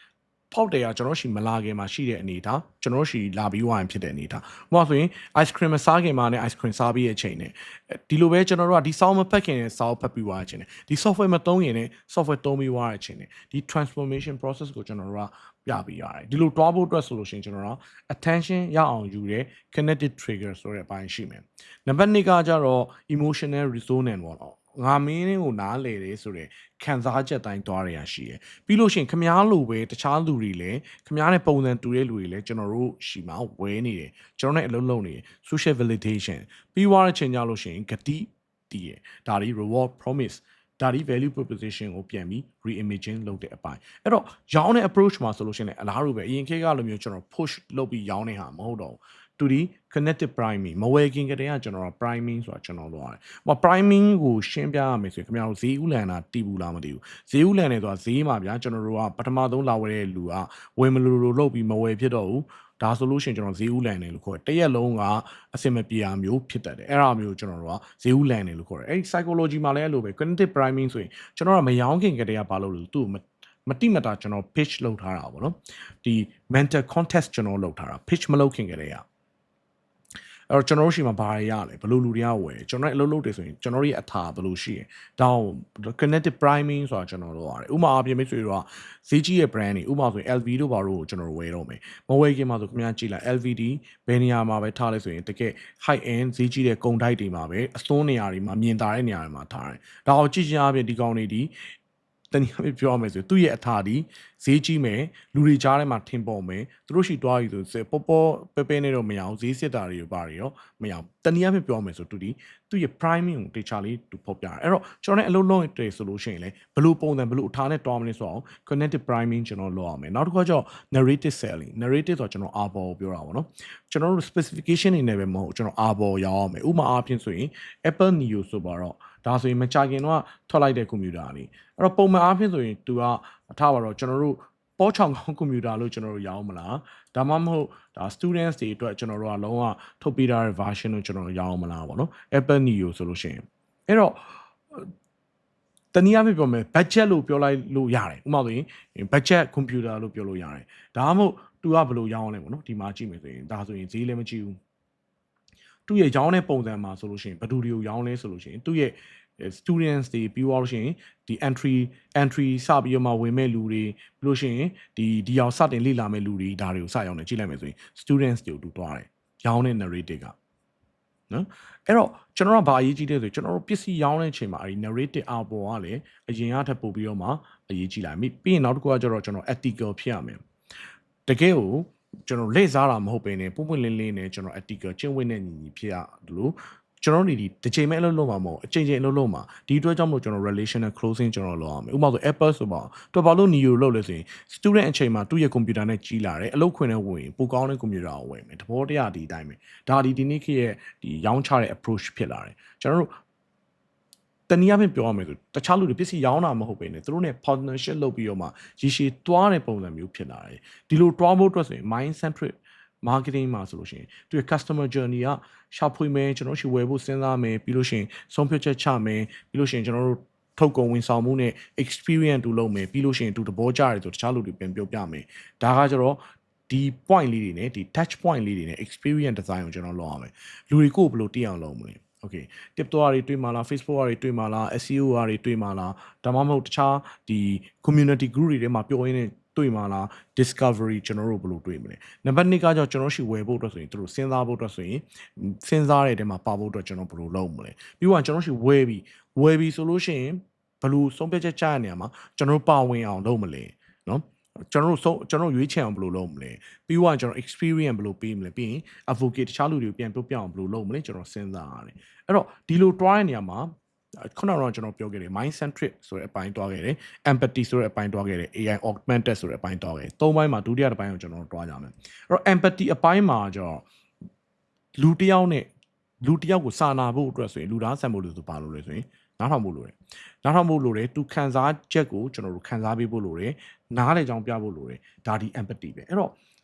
ဖောက်တယ်ကကျွန်တော်ရှိမလာခင်မှာရှိတဲ့အနေထားကျွန်တော်ရှိလာပြီးဝိုင်းဖြစ်တဲ့အနေထားဥပမာဆိုရင် ice cream မစားခင်မှာနဲ့ ice cream စားပြီးရဲ့အချိန်နဲ့ဒီလိုပဲကျွန်တော်တို့ကဒီ sound မဖတ်ခင်နဲ့ sound ဖတ်ပြီးွားတဲ့အချိန်နဲ့ဒီ software မသုံးခင်နဲ့ software သုံးပြီးွားတဲ့အချိန်နဲ့ဒီ transformation process ကိုကျွန်တော်တို့ကပြပေးရတယ်ဒီလိုတွားဖို့အတွက်ဆိုလို့ရှိရင်ကျွန်တော်တို့ attention ရအောင်ယူတဲ့ connected trigger ဆိုတဲ့အပိုင်းရှိမယ်နံပါတ်2ကကြတော့ emotional resonance ပေါ့နော်ငါမင်းကိုနားလေတယ်ဆိုတော့ခံစားချက်တိုင်းတွားရရရှိရပြီးလို့ရှိရင်ခမားလိုပဲတခြားလူတွေလည်းခမားနဲ့ပုံစံတူတဲ့လူတွေလည်းကျွန်တော်တို့ရှိမှာဝဲနေတယ်ကျွန်တော်နဲ့အလုပ်လုပ်နေတယ် social validation ပြီးွားတဲ့ချိန်ကြလို့ရှိရင်ဂတိတည်ရဒါဒီ reward promise ဒါဒီ value proposition ကိုပြန်ပြီး reimaging လုပ်တဲ့အပိုင်းအဲ့တော့ရောင်းတဲ့ approach မှာဆိုလို့ရှိရင်လည်းအလားတူပဲအရင်ခေတ်ကလိုမျိုးကျွန်တော် push လုပ်ပြီးရောင်းနေတာမဟုတ်တော့တူဒီ connected priming မဝယ်ခင်ကတည်းကကျွန်တော် priming ဆိုတာကျွန်တော်လုပ်ရတယ်။ဟို priming ကိုရှင်းပြရမယ်ဆိုရင်ခင်ဗျားတို့ဈေးဥလန်တာတည်ဘူးလားမတည်ဘူး။ဈေးဥလန်နေဆိုတာဈေးမှာဗျာကျွန်တော်တို့ကပထမဆုံးလာဝယ်တဲ့လူကဝယ်မလို့လုပ်ပြီးမဝယ်ဖြစ်တော့ဘူး။ဒါဆိုလို့ရှိရင်ကျွန်တော်ဈေးဥလန်နေလို့ခေါ်တယ်။တရက်လုံးကအစင်မပြေတာမျိုးဖြစ်တတ်တယ်။အဲ့ဒါမျိုးကျွန်တော်တို့ကဈေးဥလန်နေလို့ခေါ်တယ်။အဲ့ဒီ psychology မှာလည်းအဲ့လိုပဲ cognitive priming ဆိုရင်ကျွန်တော်ကမယောင်းခင်ကတည်းကဘာလုပ်လို့သူ့မတိမတာကျွန်တော် pitch လုပ်ထားတာပေါ့နော်။ဒီ mental contest ကျွန်တော်လုပ်ထားတာ pitch မလုပ်ခင်ကတည်းကအဲ့တော့ကျွန်တော်တို့ရှိမှာဘာတွေရလဲဘယ်လိုလူတွေကဝယ်ကျွန်တော်အလုပ်လုပ်တယ်ဆိုရင်ကျွန်တော်ရဲ့အထာဘယ်လိုရှိရတောင်း connected priming ဆိုတာကျွန်တော်တို့ရတယ်ဥပမာအပြင်မိတ်ဆွေတို့ကဈေးကြီးရဲ့ brand တွေဥပမာဆိုရင် LV တို့ဘာလို့ကျွန်တော်တို့ဝယ်တော့မယ်မဝယ်ခင်မှာဆိုခင်ဗျားကြည့်လိုက် LVD ဘယ်နေရာမှာပဲထားလဲဆိုရင်တကယ် high end ဈေးကြီးတဲ့ကုန်တိုက်တွေမှာပဲအစွန်းနေရာတွေမှာမြင်သာတဲ့နေရာတွေမှာထားတယ်ဒါအောင်ကြည့်ချင်အပြင်ဒီကောင်တွေဒီတနည်းအားဖြင့်ပြောရမယ်ဆိုသူ့ရဲ့အထာဒီဈေးကြီးမယ်လူတွေကြားထဲမှာထင်ပေါ်မယ်သူတို့ရှိတွားယူဆိုပေါ်ပဲနေတော့မရအောင်ဈေးစစ်တာတွေပါတွေရောမရအောင်တနည်းအားဖြင့်ပြောမယ်ဆိုသူ့ရဲ့ priming ကိုတေချာလေးသူဖော်ပြတယ်အဲ့တော့ကျွန်တော်လည်းအလုံးလုံးတွေ့ဆိုလို့ရှိရင်လေဘလို့ပုံစံဘလို့အထာနဲ့တွားမလဲဆိုအောင် connected priming ကျွန်တော်လုပ်အောင်မယ်နောက်တစ်ခါကျတော့ narrative selling narrative ဆိုတော့ကျွန်တော်အာဘော်ပြောတာပေါ့နော်ကျွန်တော်တို့ specification တွေနဲ့ပဲမဟုတ်ကျွန်တော်အာဘော်ရောင်းအောင်မယ်ဥပမာအားဖြင့်ဆိုရင် Apple Neo ဆိုပါတော့ဒါဆိုရင်မကြခင်တော့ထွက်လိုက်တဲ့ကွန်ပျူတာလေးအဲ့တော့ပုံမှန်အားဖြင့်ဆိုရင်သူကထားပါတော့ကျွန်တော်တို့ပေါ်ချောင်ကောင်းကွန်ပျူတာလို့ကျွန်တော်တို့ရောင်းမလားဒါမှမဟုတ်ဒါ students တွေအတွက်ကျွန်တော်တို့ကလုံးဝထုတ်ပေးထားတဲ့ version ကိုကျွန်တော်တို့ရောင်းမလားပေါ့နော် Apple Neo ဆိုလို့ရှိရင်အဲ့တော့တနည်းအားဖြင့်ပြောမယ် budget လို့ပြောလိုက်လို့ရတယ်ဥပမာဆိုရင် budget computer လို့ပြောလို့ရတယ်ဒါမှမဟုတ်သူကဘယ်လိုရောင်းလဲပေါ့နော်ဒီမှာကြည့်မယ်ဆိုရင်ဒါဆိုရင်ဈေးလည်းမကြည့်ဘူးသူ့ရဲ့ရောင်းတဲ့ပုံစံမှာဆိုလို့ရှိရင်ဘယ်သူတွေကိုရောင်းလဲဆိုလို့ရှိရင်သူ့ရဲ့ students တွေပြီးသွားလို့ရှိရင်ဒီ entry စပြီးတော့မှဝင်မဲ့လူတွေပြီးလို့ရှိရင်ဒီအောင်စတင်လေ့လာမဲ့လူတွေဒါတွေကိုစရောင်းနေကြည့်လိုက်မယ်ဆိုရင် students တွေကိုတူသွားတယ်ရောင်းတဲ့ narrative ကနော်အဲ့တော့ကျွန်တော်ကဘာအရေးကြီးလဲဆိုကျွန်တော်တို့ပစ္စည်းရောင်းတဲ့အချိန်မှာအဲဒီ narrative အပေါ်ကလည်းအရင်ကထပ်ပို့ပြီးတော့မှအရေးကြီးလာပြီပြီးရင်နောက်တစ်ခုကကျတော့ကျွန်တော် ethical ဖြစ်ရမယ်တကယ်ကိုကျွန်တော်လက်စားတာမဟုတ်ပဲねပုံပွင့်လင်းလင်းနဲ့ကျွန်တော် ethical ကျင့်ဝတ်နဲ့ညီညီဖြစ်ရတယ်လို့ကျွန်တော်ဒီတစ်ချိန်မဲ့အလုပ်လုပ်မှာမဟုတ်အချိန်ချင်းအလုပ်လုပ်မှာဒီအတွက်ကြောင့်မို့ကျွန်တော် relational closing ကျွန်တော်လုပ်အောင်မယ်ဥပမာဆို Apple ဆိုပါတော့ဘာလို့ Neo လုပ်လဲဆိုရင် student အချိန်မှာသူ့ရဲ့ computer နဲ့ကြီးလာတယ်အလုပ်ခွင်နဲ့ဝင်ပိုကောင်းတဲ့ computer ကိုဝယ်မယ်တဘောတရားဒီအတိုင်းပဲဒါဒီနေ့ခေတ်ရဲ့ဒီရောင်းချတဲ့ approach ဖြစ်လာတယ်ကျွန်တော်တို့တနည်းအားဖြင့်ပြောရမယ်ဆိုတခြားလူတွေပစ္စည်းရောင်းတာမဟုတ်ပဲねသူတို့ ਨੇ partnership လုပ်ပြီးတော့မှရည်ရှည်တွားတဲ့ပုံစံမျိုးဖြစ်လာတယ်ဒီလိုတွားဖို့အတွက်ဆိုရင် mind centric marketing မှာဆိုလို့ရှိရင်သူရဲ့ customer journey ကရှာဖွေမယ်ကျွန်တော်ရှိဝယ်ဖို့စဉ်းစားမယ်ပြီးလို့ရှိရင်ဆုံးဖြတ်ချက်ချမယ်ပြီးလို့ရှိရင်ကျွန်တော်တို့ထုတ်ကုန်ဝန်ဆောင်မှုနဲ့ experience တူလုပ်မယ်ပြီးလို့ရှိရင်သူသဘောကျတယ်ဆိုတခြားလူတွေပြန်ပြောပြမယ်ဒါကကျတော့ဒီ point လေးတွေနဲ့ဒီ touch point လေးတွေနဲ့ experience design ကိုကျွန်တော်လုပ်ရမယ်လူတွေကိုဘယ်လိုသိအောင်လုပ်မလဲOkay TikTok တွေတွေ့မှာလား Facebook တွေတွေ့မှာလား SEO တွေတွေ့မှာလားဒါမှမဟုတ်တခြားဒီ community group တွေထဲမှာပြောရင်းနဲ့တွေ့မှာလား discovery ကျွန်တော်တို့ဘယ်လိုတွေ့မလဲနံပါတ်2ကကြောင့်ကျွန်တော်ရှိဝယ်ဖို့အတွက်ဆိုရင်သူတို့စဉ်းစားဖို့အတွက်ဆိုရင်စဉ်းစားတဲ့တဲမှာပါဖို့အတွက်ကျွန်တော်ဘယ်လိုလုပ်မလဲပြီးတော့ကျွန်တော်ရှိဝယ်ပြီးဆိုလို့ရှိရင်ဘယ်လိုဆုံးဖြတ်ချက်ချရနေရမှာကျွန်တော်ပါဝင်အောင်လုပ်မလဲနော်ကျွန်တော်ရွေးချယ်အောင်ဘယ်လိုလုပ်မလဲပြီးတော့ကျွန်တော် experience ဘယ်လိုပေးမလဲပြီးရင် advocate တခြားလူတွေကိုပြန်ပြောပြအောင်ဘယ်လိုလုပ်မလဲကျွန်တော်စဉ်းစားရတယ်အဲ့တော့ဒီလို try နေရမှာခုနကတော့ကျွန်တော်ပြောခဲ့တယ် mind centric ဆိုတဲ့အပိုင်းတွားခဲ့တယ် empathy ဆိုတဲ့အပိုင်းတွားခဲ့တယ် AI augmented ဆိုတဲ့အပိုင်းတွားခဲ့တယ်သုံးပိုင်းမှာဒုတိယတစ်ပိုင်းကိုကျွန်တော်တွားကြမယ်အဲ့တော့ empathy အပိုင်းမှာကျတော့လူတစ်ယောက်ကိုစာနာဖို့အတွက်ဆိုရင်လူသားဆန်ဖို့လို့ဆိုပါလို့လဲဆိုရင်နားထောင်ဖို့လိုတယ်သူခံစားချက်ကိုကျွန်တော်တို့ခံစားပေးဖို့လိုတယ်နားလေကြောင်ပြဖို့လိုတယ်ဒါဒီ empathy ပဲအဲ့တော့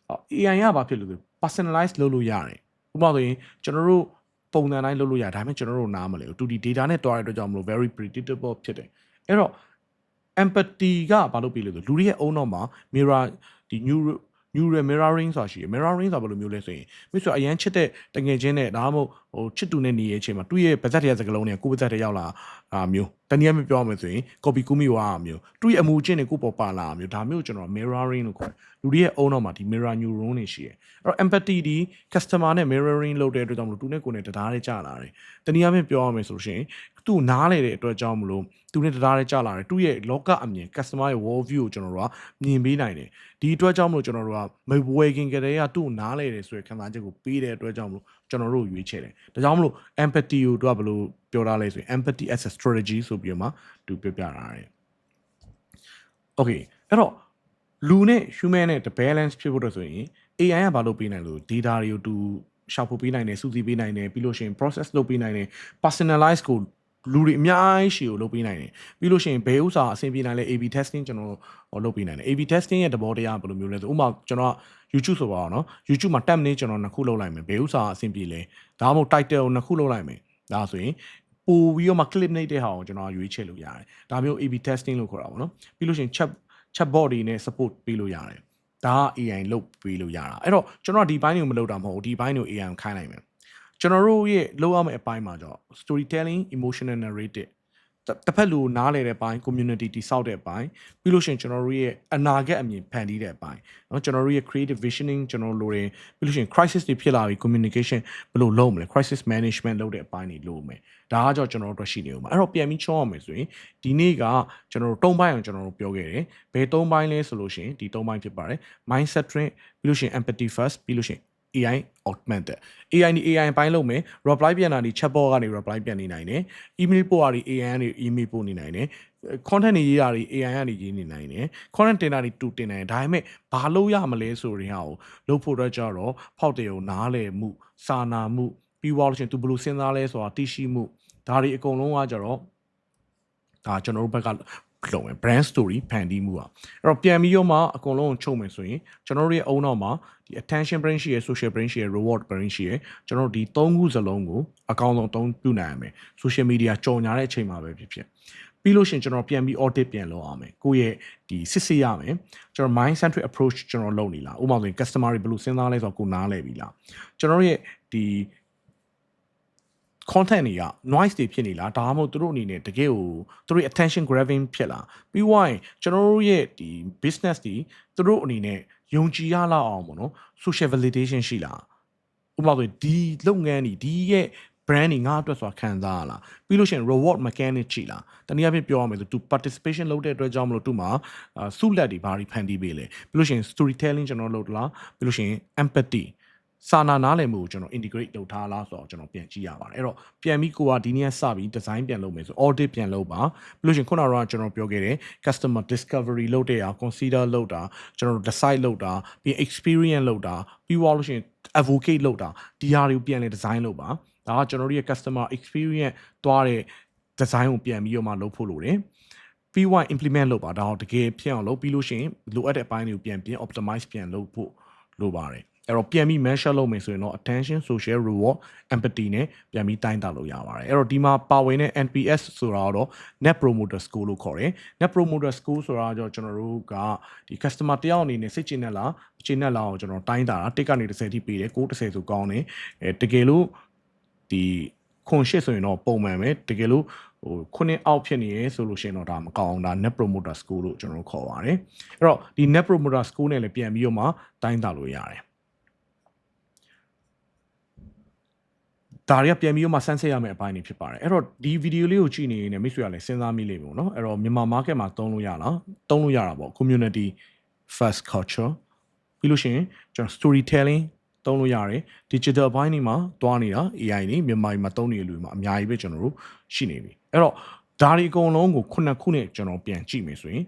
AI ကဘာဖြစ်လို့လဲ personalize လုပ်လို့ရတယ်ဥပမာဆိုရင်ကျွန်တော်တို့ပုံစံတိုင်းလုပ်လို့ရတယ်ဒါပေမဲ့ကျွန်တော်တို့နားမလဲဘူးသူဒီ data နဲ့တွားတဲ့အတွက်ကြောင့်မလို့ very predictable ဖြစ်တယ်အဲ့တော့ empathy ကဘာလို့ပြီးလဲဆိုလူတွေရဲ့အုံတော့မှာ mirror ဒီ neural mirroring ဆိုတာရှိတယ် mirroring ဆိုတာဘယ်လိုမျိုးလဲဆိုရင်မိတ်ဆွေအရန်ချစ်တဲ့တငယ်ချင်းနဲ့ဒါမှမဟုတ်ဟိုချစ်သူနဲ့နေရဲ့အချိန်မှာသူ့ရဲ့ပါဇက်တဲ့စကလုံးနဲ့ကိုယ်ပါဇက်တဲ့ရောက်လာမျိုးတနည်းအားဖြင့်ပြောရမယ်ဆိုရင် copy ကူးမိသွားမျိုးသူ့ရဲ့အမူအကျင့်တွေကိုပေါ်ပါလာမျိုးဒါမျိုးကျွန်တော် mirroring လို့ခေါ်တယ်လူတွေရဲ့အုံတော့မှာဒီ mirror neuron တွေရှိတယ်အဲ့တော့ empathy ဒီ customer နဲ့ mirroring လုပ်တဲ့အတွက်ကြောင့်မလို့သူနဲ့ကိုယ်နဲ့တရားနဲ့ကြာလာတယ်တနည်းအားဖြင့်ပြောရမယ်ဆိုရှင်သူ့နားလေတဲ့အတွက်ကြောင့်မလို့သူနဲ့တရားနဲ့ကြာလာတယ်သူ့ရဲ့လောကအမြင် customer ရဲ့ world view ကိုကျွန်တော်တို့ကမြင်ပေးနိုင်တယ်ဒီအတွက်ကြောင့်မလို့ကျွန်တော်တို့ကမဝယ်ခင်ကတည်းကသူ့နားလေတယ်ဆိုရခံစားချက်ကိုပေးတဲ့အတွက်ကြောင့်မလို့ကျွန်တော်တို့ရွေးချယ်တယ်ဒါကြောင့်မလို့ empathy ကိုတို့ကဘယ်လိုပြောထားလဲဆိုရင် empathy as a strategy ဆိုပြီးတော့မှသူပြောပြတာတယ် okay အဲ့တော့လူနဲ့ human နဲ့ balance ဖြစ်ဖို့တော့ဆိုရင် AI ကဘာလုပ်ပေးနိုင်လို့ data တွေကိုသူရှာဖွေပေးနိုင်တယ်စုစည်းပေးနိုင်တယ်ပြီးလို့ရှိရင် process လုပ်ပေးနိုင်တယ် personalize ကိုလူတွေအများကြီးရှေ့ကိုလုပ်ပေးနိုင်တယ်ပြီးလို့ရှိရင်ဘယ်ဥစ္စာအဆင်ပြေနိုင်လဲ AB testing ကျွန်တော်လုပ်ပေးနိုင်တယ် AB testing ရဲ့သဘောတရားဘယ်လိုမျိုးလဲဆိုဥပမာကျွန်တော် YouTube ဆိုပါတော့เนาะ YouTube မှာ tab နဲ့ကျွန်တော်နှစ်ခုလုပ်လိုက်မယ်ဘယ်ဥစ္စာအဆင်ပြေလဲဒါမှမဟုတ် title ကိုနှစ်ခုလုပ်လိုက်မယ်ဒါဆိုရင်ပို့ပြီးတော့မှ clip နေတဲ့ဟာကိုကျွန်တော်ရွေးချယ်လို့ရတယ်ဒါမျိုး AB testing လို့ခေါ်တာပေါ့နော်ပြီးလို့ရှိရင် chatbot တွေနဲ့ support ပေးလို့ရတယ်ဒါက AI လုပ်ပေးလို့ရတာအဲ့တော့ကျွန်တော်ဒီဘိုင်းတွေကိုမလုပ်တာမဟုတ်ဘူးဒီဘိုင်းတွေကို AI ကိုခိုင်းလိုက်မယ်ကျွန်တော်တို့ရဲ့လုပ်ရမယ့်အပိုင်းမှာကြောင့် storytelling emotional narrative တစ်ဖက်လူနားလေတဲ့အပိုင်း community တိဆောက်တဲ့အပိုင်းပြီးလို့ရှိရင်ကျွန်တော်တို့ရဲ့အနာဂတ်အမြင်ဖန်တီးတဲ့အပိုင်းเนาะကျွန်တော်တို့ရဲ့ creative visioning ကျွန်တော်လိုတယ်ပြီးလို့ရှိရင် crisis တွေဖြစ်လာပြီး communication ဘယ်လိုလုပ်မလဲ crisis management လုပ်တဲ့အပိုင်းတွေလုပ်မယ်ဒါကကြောင့်ကျွန်တော်တို့ရှိနေဦးမှာအဲ့တော့ပြန်ပြီးချောရမယ်ဆိုရင်ဒီနေ့ကကျွန်တော်တို့၃ပိုင်းအောင်ကျွန်တော်တို့ပြောခဲ့တယ်ဘယ်၃ပိုင်းလဲဆိုလို့ရှိရင်ဒီ၃ပိုင်းဖြစ်ပါတယ် mindset train ပြီးလို့ရှိရင် empathy first ပြီးလို့ရှိရင်AI augmented AI นี่ AI ပိုင်းလုပ်မယ် reply ပြန်တာဒီ chatbot ကနေ reply ပြန်နေနိုင်တယ် email ပို့တာဒီ AI ကနေ email ပို့နေနိုင်တယ် content တွေရေးတာဒီ AI ကနေရေးနေနိုင်တယ် content တင်တာဒီတူတင်နိုင်တယ်ဒါပေမဲ့ဘာလို့ရမလဲဆိုရင်ဟာကိုလုပ်ဖို့အတွက်ကြတော့ဖောက်တယ်ကိုနားလည်မှုစာနာမှုပြီးသွားလို့ရှိရင် तू ဘယ်လိုစဉ်းစားလဲဆိုတာသိရှိမှုဒါတွေအကုန်လုံးကကြတော့ဒါကျွန်တော်တို့ဘက်ကလုပ်မယ် brand story ဖန်တီးမှုอ่ะအဲ့တော့ပြန်ပြီးတော့မှအကုန်လုံးကိုချုပ်မယ်ဆိုရင်ကျွန်တော်တို့ရဲ့အုံနောက်မှာဒီ attention brain ရှိရယ် social brain ရှိရယ် reward brain ရှိရယ်ကျွန်တော်တို့ဒီ၃ခုစလုံးကိုအကောင်းဆုံးသုံးပြုနိုင်ရမယ် social media ကြော်ညာတဲ့အချိန်မှာပဲဖြစ်ဖြစ်ပြီးလို့ရှိရင်ကျွန်တော်ပြန်ပြီး audit ပြန်လုပ်အောင်မယ်ကိုယ့်ရဲ့ဒီစစ်ဆေးရမယ်ကျွန်တော် mind centric approach ကျွန်တော်လုပ်နေလားဥပမာဆိုရင် customer တွေဘယ်လိုစဉ်းစားလဲဆိုတော့ကိုနားလည်ပြီလားကျွန်တော်ရဲ့ဒီ content တွေက noise တွေဖြစ်နေလားဒါမှမဟုတ်သူတို့အနေနဲ့တကယ်ကိုသူတို့ attention grabbing ဖြစ်လားပြီးွားရင်ကျွန်တော်တို့ရဲ့ဒီ business တွေသူတို့အနေနဲ့ယုံကြည်ရလောက်အောင်ပေါ့နော် social validation ရှိလားဥပမာဆိုဒီလုပ်ငန်းဒီရဲ့ brand တွေငါအတွက်ဆိုတာခံစားရလားပြီးလို့ရှိရင် reward mechanic ရှိလားတနည်းအားဖြင့်ပြောရမယ်ဆိုသူ participation လုပ်တဲ့အတွက်ကြောင့်မလို့သူ့မှာစုလက်တွေဘာတွေဖန်တီးပေးလဲပြီးလို့ရှိရင် storytelling ကျွန်တော်လုပ်သလားပြီးလို့ရှိရင် empathyစာနာနားလည်မှုကိုကျွန်တော် integrate လုပ်ထားလားဆိုတော့ကျွန်တော်ပြန်ကြည့်ရပါတယ်အဲ့တော့ပြန်ပြီးကိုကဒီနေ့စပြီး design ပြန်လုပ်မယ်ဆို audit ပြန်လုပ်ပါပြီးလို့ရှိရင်ခုနကတော့ကျွန်တော်ပြောခဲ့တယ် customer discovery လုပ်တဲ့အောင် consider လုပ်တာကျွန်တော် decide လုပ်တာပြီး experience လုပ်တာပြီးသွားလို့ရှိရင် advocate လုပ်တာဒီဟာတွေကိုပြန်လဲ design လုပ်ပါဒါကကျွန်တော်တို့ရဲ့ customer experience သွားတဲ့ design ကိုပြန်ပြီးတော့မှလုပ်ဖို့လိုတယ်ပြီး implement လုပ်ပါဒါတော့တကယ်ဖြစ်အောင်လုပ်ပြီးလို့ရှိရင်လိုအပ်တဲ့အပိုင်းတွေကိုပြန် optimize ပြန်လုပ်ဖို့လိုပါတယ်အဲ့တော့ပြန်ပြီး measure လုပ်မယ်ဆိုရင်တော့ attention social reward empathy နဲ့ပြန်ပြီးတိုင်းတာလို့ရပါတယ်အဲ့တော့ဒီမှာပါဝင်တဲ့ NPS ဆိုတာတော့ net promoter score လို့ခေါ်တယ် net promoter score ဆိုတာကြောင့်ကျွန်တော်တို့ကဒီ customer တယောက်အနေနဲ့စိတ်ချနဲ့လားမချနဲ့လားကိုကျွန်တော်တိုင်းတာ1ကနေ10ထိပေးတယ်9 10ဆိုကောင်းတယ်တကယ်လို့ဒီခွန်8ဆိုရင်တော့ပုံမှန်ပဲတကယ်လို့ဟို9အောက်ဖြစ်နေရဆိုလို့ရှိရင်တော့ဒါမကောင်းဒါ net promoter score လို့ကျွန်တော်ခေါ်ပါတယ်အဲ့တော့ဒီ net promoter score နဲ့လည်းပြန်ပြီးတော့မှတိုင်းတာလို့ရတယ်ဒါတွေကပြန်ပြီးတော့မှစမ်းစစ်ရမယ့်အပိုင်းတွေဖြစ်ပါတယ်အဲ့တော့ဒီဗီဒီယိုလေးကိုကြည့်နေရင်မိတ်ဆွေကလည်းစဉ်းစားမိလိမ့်မယ်ပေါ့နော်အဲ့တော့မြန်မာ market မှာသုံးလို့ရတာပေါ့ community first culture ပြီးလို့ရှိရင်ကျွန်တော် storytelling သုံးလို့ရတယ် digital ဘိုင်းတွေမှာတွားနေတာ AI တွေမြန်မာပြည်မှာသုံးနေလူတွေမှာအများကြီးပဲကျွန်တော်တို့ရှိနေပြီအဲ့တော့ဒါတွေအကုန်လုံးကိုခုနဲ့ကျွန်တော်ပြန်ကြည့်မယ်ဆိုရင်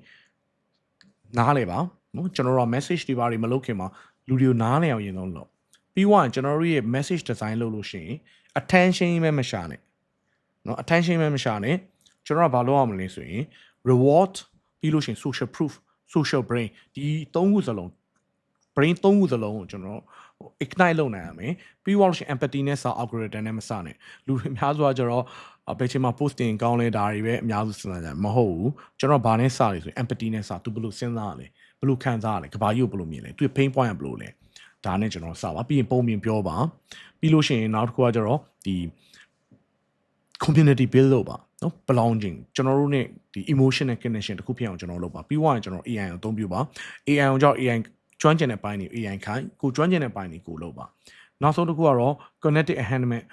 နားလဲပါနော်ကျွန်တော်တို့ message တွေဘာတွေမလုပ်ခင်မှာလူတွေကိုနားလဲအောင်ရင်တော့လုပ်ပြီးွားကျွန်တော်တို့ရဲ့ message design လုပ်လို့ရှိရင်attention ပဲမရှာနဲ့เนาะ attention ပဲမရှာနဲ့ကျွန်တော်ကဘာလုပ်ရမလဲဆိုရင် reward ပြီးလို့ရှိရင် social proof social brain ဒီသုံးခုစလုံး brain 3ခုစလုံးကိုကျွန်တော် ignite လုပ်နိုင်ရမယ်ပြီးတော့ရှင် empathy နဲ့စာ algorithm နဲ့မစနဲ့လူတွေအများစုကကျတော့ဘယ်ချိန်မှာ posting ကောင်းလဲဒါတွေပဲအများစုစဉ်းစားကြမဟုတ်ဘူးကျွန်တော်ဘာနဲ့စလဲဆို empathy နဲ့စသူဘယ်လိုစဉ်းစားရလဲဘယ်လိုခံစားရလဲကဘာကြီးကိုဘယ်လိုမြင်လဲသူ pain point ကဘယ်လိုလဲဒါနဲ့ကျွန်တော်စပါပြီးရင်ပုံမြင်ပြောပါပြီးလို့ရှိရင်နောက်တစ်ခုကကျတော့ဒီ community build လုပ်ပါနော် belonging ကျွန်တော်တို့ ਨੇ ဒီ emotional connection တခုဖြစ်အောင်ကျွန်တော်လုပ်ပါပြီးွားရင်ကျွန်တော် AI ကိုအသုံးပြုပါ AI ကိုကြောင့် AI ကျွမ်းကျင်တဲ့ပိုင်းတွေ AI ခိုင်းကိုကျွမ်းကျင်တဲ့ပိုင်းတွေကိုလုပ်ပါနောက်ဆုံးတစ်ခုကတော့ connected enhancement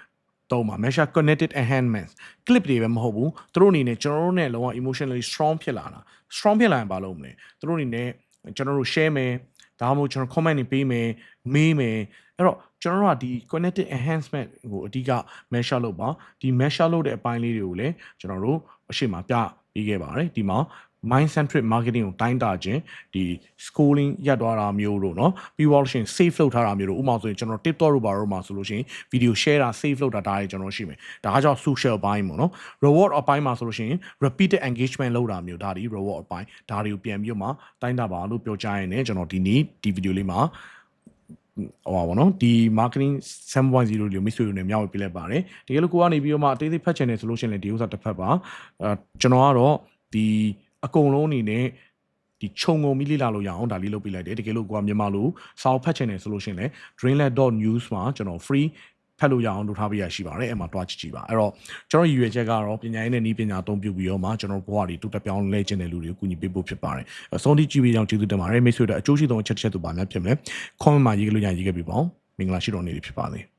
သုံးပါ measure connected enhancement clip တွေပဲမဟုတ်ဘူးသူတို့အနေနဲ့ကျွန်တော်တို့ ਨੇ လုံးဝ emotionally strong ဖြစ်လာတာ strong ဖြစ်လာရင်ဘာလုပ်မလဲသူတို့အနေနဲ့ကျွန်တော်တို့ share မယ်ဒါမှမဟုတ်ကျွန်တော် comment တွေပေးမယ်မေးမယ်အဲ့တော့ကျွန်တော်တို့ကဒီ connected enhancement ကိုအဓိက measure လုပ်ပါဒီ measure လုပ်တဲ့အပိုင်းလေးတွေကိုလည်းကျွန်တော်တို့အရှိမပြပေးခဲ့ပါတယ်ဒီမှာ mind centric marketing ကိုတိုင်းတာခြင်းဒီ schooling ရပ်သွားတာမျိုးတို့เนาะပြီးတော့ရှင် save လုပ်ထားတာမျိုးတို့ဥပမာဆိုရင်ကျွန်တော် TikTok တို့ဘာတို့မှာဆိုလို့ရှိရင် video share တာ save လုပ်တာဒါတွေကျွန်တော်ရှိမယ်ဒါကကြောင့် social ဘိုင်းပေါ့เนาะ reward အပိုင်းမှာဆိုလို့ရှိရင် repeated engagement လုပ်တာမျိုးဒါဒီ reward အပိုင်းဒါတွေကိုပြန်ပြီးမှတိုင်းတာပါလို့ပြောကြရင်လည်းကျွန်တော်ဒီနေ့ဒီ video လေးမှာဟောပါဘောနော်ဒီ marketing 7.0 လေးကိုမိတ်ဆွေတို့နဲ့မျှဝေပေးလိုက်ပါတယ်တကယ်လို့ကိုကနေပြီးတော့မှအသေးသေးဖတ်ချင်တယ်ဆိုလို့ရှိရင်လည်းဒီဥစ္စာတစ်ဖက်ပါကျွန်တော်ကတော့ဒီအကုန်လုံးအနေနဲ့ဒီခြုံငုံပြီးလေ့လာလို့ရအောင်ဒါလေးလုပ်ပေးလိုက်တယ်တကယ်လို့ကိုကမြန်မာလိုစာအုပ်ဖတ်ချင်တယ်ဆိုလို့ရှိရင်လည်း dreamlet.news မှာကျွန်တော် free ဖတ်လို့ရအောင်လုပ်ထားပေးရရှိပါတယ်အဲ့မှာတွားကြည့်ကြည့်ပါအဲ့တော့ကျွန်တော်ရည်ရွယ်ချက်ကတော့ပညာရေးနဲ့နည်းပညာအသုံးပြုပြီးတော့မှကျွန်တော်ဘဝတွေတိုးတက်ပြောင်းလဲခြင်းတဲ့လူတွေကိုကူညီပေးဖို့ဖြစ်ပါတယ်အဆုံးထိကြည့်ပြီးအောင်ကျေးဇူးတင်ပါတယ်မိတ်ဆွေတို့အကျိုးရှိဆုံးအချက်တစ်ချက်တို့ပါများဖြစ်မယ် comment မှာရေးလို့ရရေးခဲ့ပြီပေါ့မင်္ဂလာရှိတော်နေ့ဖြစ်ပါစေ